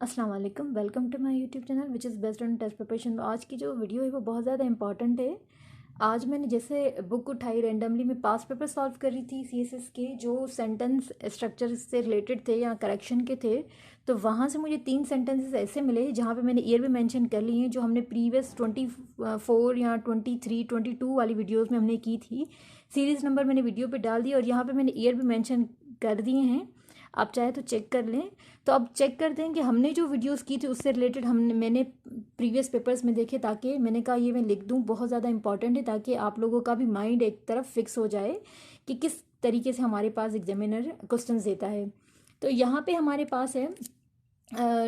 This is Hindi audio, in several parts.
अस्सलाम वालेकुम, welcome to my YouTube channel which is based on test preparation. तो आज की जो वीडियो है वो बहुत ज़्यादा इंपॉर्टेंट है। आज मैंने जैसे बुक उठाई रैंडमली, मैं पास्ट पेपर सॉल्व कर रही थी सीएसएस के, जो सेंटेंस स्ट्रक्चर से रिलेटेड थे या करेक्शन के थे। तो वहाँ से मुझे 3 सेंटेंसेस ऐसे मिले जहाँ पे मैंने ईयर भी मेंशन कर ली हैं, जो हमने प्रीवियस 24 या 23 22 वाली वीडियोज़ में हमने की थी। सीरीज़ नंबर मैंने वीडियो पे डाल दिया और यहाँ पे मैंने ईयर भी मेंशन कर दिए हैं। आप चाहे तो चेक कर लें। तो अब चेक करते हैं कि हमने जो वीडियोस की थी उससे रिलेटेड मैंने प्रीवियस पेपर्स में देखे, ताकि मैंने कहा ये मैं लिख दूं, बहुत ज़्यादा इंपॉर्टेंट है, ताकि आप लोगों का भी माइंड एक तरफ फिक्स हो जाए कि किस तरीके से हमारे पास एग्जामिनर क्वेश्चंस देता है। तो यहाँ पे हमारे पास है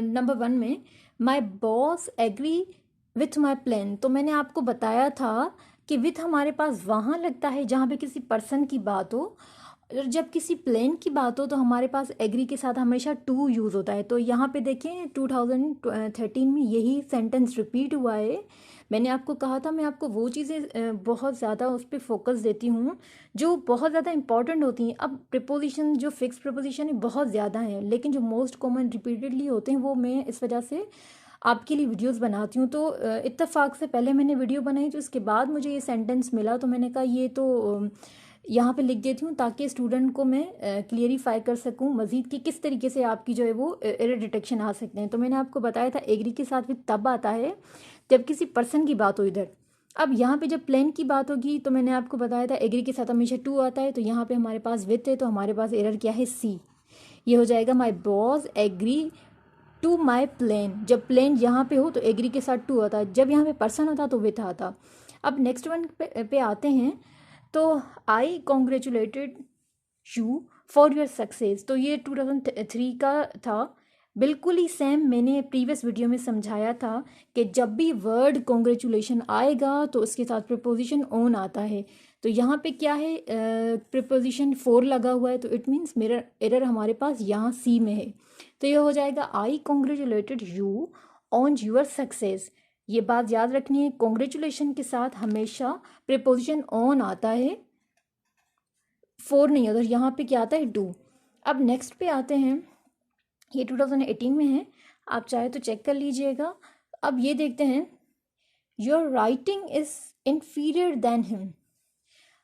नंबर 1 में, my boss agree with my plan. तो मैंने आपको बताया था कि विथ हमारे पास वहाँ लगता है जहाँ पे किसी पर्सन की बात हो, और जब किसी प्लेन की बात हो तो हमारे पास एग्री के साथ हमेशा टू यूज़ होता है। तो यहाँ पे देखें 2013 में यही सेंटेंस रिपीट हुआ है। मैंने आपको कहा था मैं आपको वो चीज़ें बहुत ज़्यादा उस पर फोकस देती हूँ जो बहुत ज़्यादा इंपॉर्टेंट होती हैं। अब प्रिपोजिशन, जो फिक्स प्रिपोजिशन है बहुत ज़्यादा हैं, लेकिन जो मोस्ट कॉमन रिपीटेडली होते हैं वो मैं इस वजह से आपके लिए वीडियोस बनाती हूँ। तो इत्तेफाक से पहले मैंने वीडियो बनाई, तो इसके बाद मुझे ये सेंटेंस मिला, तो मैंने कहा ये तो यहाँ पे लिख देती हूँ ताकि स्टूडेंट को मैं क्लियरिफाई कर सकूँ मज़ीद कि किस तरीके से आपकी जो है वो एरर डिटेक्शन आ सकते हैं। तो मैंने आपको बताया था एग्री के साथ भी तब आता है जब किसी पर्सन की बात हो इधर। अब यहाँ पे जब प्लेन की बात होगी तो मैंने आपको बताया था एग्री के साथ हमेशा टू आता है, तो यहाँ पे हमारे पास विथ है, तो हमारे पास एरर क्या है, सी। ये हो जाएगा my boss agree to my plane. जब प्लेन यहाँ पे हो तो एग्री के साथ टू आता है, जब यहाँ पे पर्सन होता तो विथ आता। अब नेक्स्ट वन पे आते हैं। तो I congratulated you for your success. तो ये 2003 का था, बिल्कुल ही सेम मैंने प्रीवियस वीडियो में समझाया था कि जब भी वर्ड कॉन्ग्रेचुलेशन आएगा तो उसके साथ प्रिपोजिशन ऑन आता है। तो यहाँ पे क्या है, प्रिपोजिशन फोर लगा हुआ है, तो इट मीन्स मेरा एरर हमारे पास यहाँ सी में है। तो ये हो जाएगा I congratulated you on your success. ये बात याद रखनी है, कॉन्ग्रेचुलेशन के साथ हमेशा प्रिपोजिशन ऑन आता है, फोर नहीं होता। यहाँ पे क्या आता है, डू। अब नेक्स्ट पे आते हैं, ये 2018 में है, आप चाहे तो चेक कर लीजिएगा। अब ये देखते हैं, your writing is inferior than him.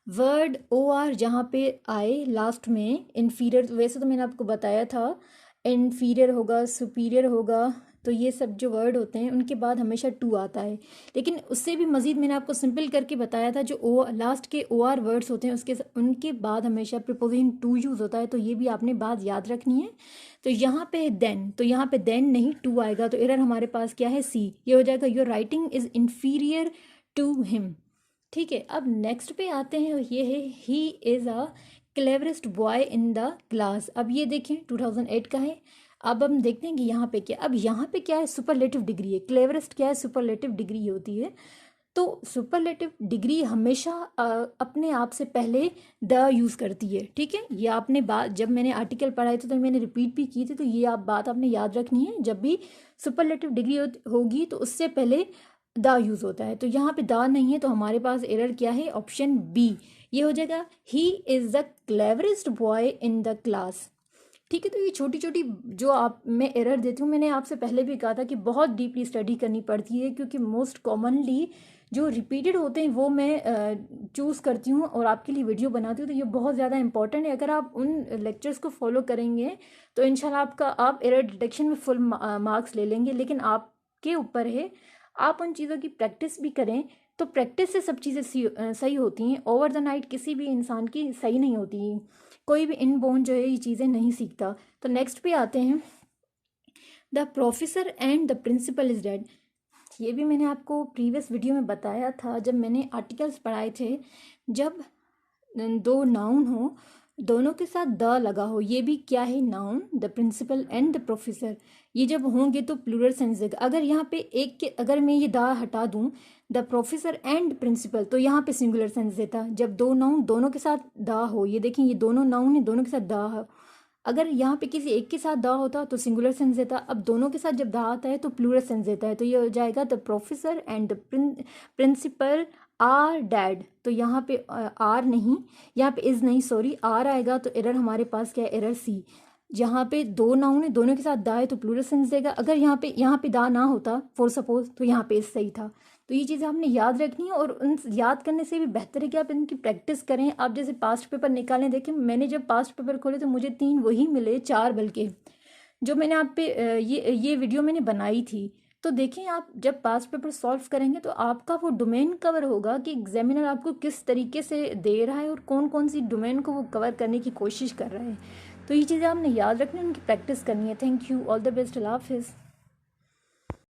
Word O R जहाँ पे आए लास्ट में, इन्फीरियर, वैसे तो मैंने आपको बताया था इन्फीरियर होगा, सुपीरियर होगा, तो ये सब जो वर्ड होते हैं उनके बाद हमेशा टू आता है। लेकिन उससे भी मज़ीद मैंने आपको सिंपल करके बताया था, जो ओ लास्ट के ओ आर वर्ड्स होते हैं उसके उनके बाद हमेशा प्रिपोजिशन टू यूज़ होता है, तो ये भी आपने बात याद रखनी है। तो यहाँ पे देन, तो यहाँ पे देन नहीं टू आएगा, तो एरर हमारे पास क्या है, सी। ये हो जाएगा your writing is inferior to him. ठीक है, अब नेक्स्ट पे आते हैं, ये है he is a cleverest boy in the class. अब ये देखें 2008 का है। अब हम देखते हैं कि यहाँ पे क्या, अब यहाँ पे क्या है, सुपरलेटिव डिग्री है। क्लेवरेस्ट क्या है, सुपरलेटिव डिग्री होती है। तो सुपरलेटिव डिग्री हमेशा अपने आप से पहले द यूज़ करती है। ठीक है, ये आपने बात जब मैंने आर्टिकल पढ़ाए थे तो मैंने रिपीट भी की थी, तो ये आप बात आपने याद रखनी है, जब भी सुपरलेटिव डिग्री होगी तो उससे पहले द यूज़ होता है। तो यहाँ पे द नहीं है, तो हमारे पास एरर क्या है, ऑप्शन बी। ये हो जाएगा he is the cleverest boy in the class. ठीक है, तो ये छोटी छोटी जो आप मैं एरर देती हूँ, मैंने आपसे पहले भी कहा था कि बहुत डीपली स्टडी करनी पड़ती है, क्योंकि मोस्ट कॉमनली जो रिपीटेड होते हैं वो मैं चूज़ करती हूँ और आपके लिए वीडियो बनाती हूँ। तो ये बहुत ज़्यादा इंपॉर्टेंट है, अगर आप उन लेक्चर्स को फॉलो करेंगे तो इंशाल्लाह आप एरर डिटेक्शन में फुल मार्क्स ले लेंगे। लेकिन आपके ऊपर है, आप उन चीज़ों की प्रैक्टिस भी करें, तो प्रैक्टिस से सब चीज़ें सही होती हैं। ओवर द नाइट किसी भी इंसान की सही नहीं होती, कोई भी इनबोर्न जो है ये चीज़ें नहीं सीखता। तो नेक्स्ट पे आते हैं, the professor and the principal is dead. ये भी मैंने आपको प्रीवियस वीडियो में बताया था जब मैंने आर्टिकल्स पढ़ाए थे। जब दो नाउन हो, दोनों के साथ द लगा हो, ये भी क्या है, noun, the principal and the professor, ये जब होंगे तो प्लूरल सेंस देगा। अगर यहाँ पे एक के, अगर मैं ये द हटा दूँ, द प्रोफेसर एंड प्रिंसिपल, तो यहाँ पे सिंगुलर सेंस देता। जब दो नाउन दोनों के साथ द हो, ये देखें ये दोनों नाउन है, दोनों के साथ द हो, अगर यहाँ पे किसी एक के साथ द होता तो सिंगुलर सेंस देता। अब दोनों के साथ जब द आता है तो प्लूरल सेंस देता है, तो ये हो जाएगा the professor and the principal are dead. तो यहाँ पे आर नहीं, यहाँ पे इज़ नहीं, सॉरी, आर आएगा, तो एरर हमारे पास क्या है, एरर सी। जहाँ पे दो नाउन है, दोनों के साथ दा है तो प्लूरल सेंस देगा। अगर यहाँ पे दा ना होता फॉर सपोज, तो यहाँ पे इस सही था। तो ये चीज़ें आपने याद रखनी है, और उन याद करने से भी बेहतर है कि आप इनकी प्रैक्टिस करें। आप जैसे पास्ट पेपर निकालें, देखें मैंने जब पास्ट पेपर खोले तो मुझे 3 वही मिले, 4 बल्कि, जो मैंने आप पे ये वीडियो मैंने बनाई थी। तो देखें, आप जब पास्ट पेपर सॉल्व करेंगे तो आपका वो डोमेन कवर होगा कि एग्जामिनर आपको किस तरीके से दे रहा है और कौन कौन सी डोमेन को वो कवर करने की कोशिश कर रहा है। तो ये चीज़ें आपने याद रखनी है, उनकी प्रैक्टिस करनी है। Thank you, all the best, अल्लाह हाफिज़।